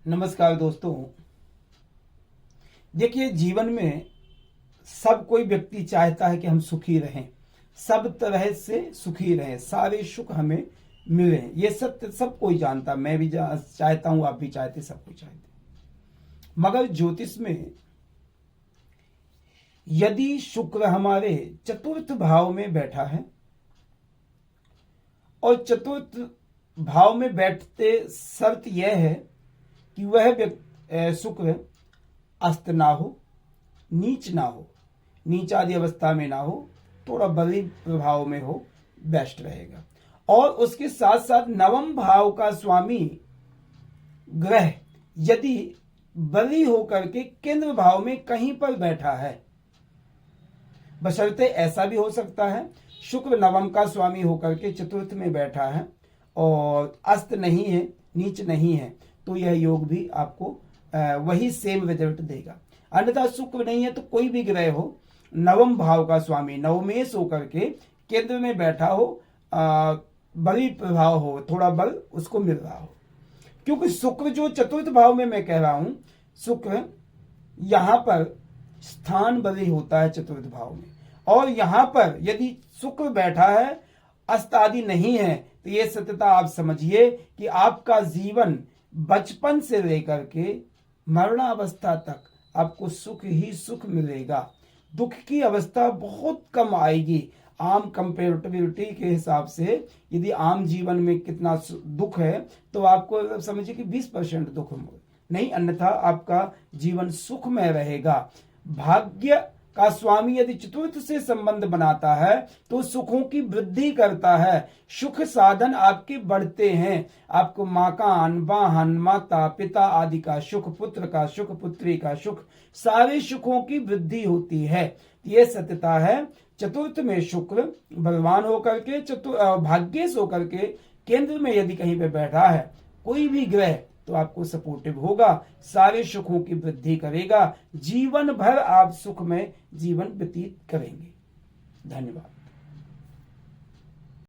नमस्कार दोस्तों। देखिए, जीवन में सब कोई व्यक्ति चाहता है कि हम सुखी रहें, सब तरह से सुखी रहें, सारे सुख हमें मिले। ये सत्य सब कोई जानता, मैं भी चाहता हूं, आप भी चाहते, सब कोई चाहते। मगर ज्योतिष में यदि शुक्र हमारे चतुर्थ भाव में बैठा है और चतुर्थ भाव में बैठते शर्त यह है कि वह शुक्र अस्त ना हो, नीच ना हो, नीच आदि अवस्था में ना हो, थोड़ा बली प्रभाव में हो, बेस्ट रहेगा। और उसके साथ साथ नवम भाव का स्वामी ग्रह यदि बली होकर के केंद्र भाव में कहीं पर बैठा है, बशर्ते ऐसा भी हो सकता है शुक्र नवम का स्वामी होकर के चतुर्थ में बैठा है और अस्त नहीं है, नीच नहीं है, तो यह योग भी आपको वही सेम रिजल्ट देगा। अन्यथा शुक्र नहीं है तो कोई भी ग्रह हो, नवम भाव का स्वामी नवमेश होकर के केंद्र में बैठा हो, बली प्रभाव हो, थोड़ा बल उसको मिल रहा हो। क्योंकि शुक्र जो चतुर्थ भाव में मैं कह रहा हूं, शुक्र यहां पर स्थान बली होता है चतुर्थ भाव में, और यहां पर यदि शुक्र बैठा है, अस्त आदि नहीं है, तो ये सत्यता आप समझिए कि आपका जीवन बचपन से लेकर के मरणावस्था तक आपको सुख ही सुख मिलेगा। दुख की अवस्था बहुत कम आएगी। आम कंपेरेटिविटी के हिसाब से यदि आम जीवन में कितना दुख है तो आपको समझिए कि 20% दुख नहीं, अन्यथा आपका जीवन सुखमय रहेगा। भाग्य का स्वामी यदि चतुर्थ से संबंध बनाता है तो सुखों की वृद्धि करता है, सुख साधन आपके बढ़ते हैं। आपको मकान, वाहन, माता पिता आदि का सुख, पुत्र का सुख, पुत्री का सुख, सारे सुखों की वृद्धि होती है। ये सत्यता है। चतुर्थ में शुक्र बलवान होकर के भाग्येश होकर के केंद्र में यदि कहीं पे बैठा है कोई भी ग्रह, तो आपको सपोर्टिव होगा, सारे सुखों की वृद्धि करेगा, जीवन भर आप सुख में जीवन व्यतीत करेंगे। धन्यवाद।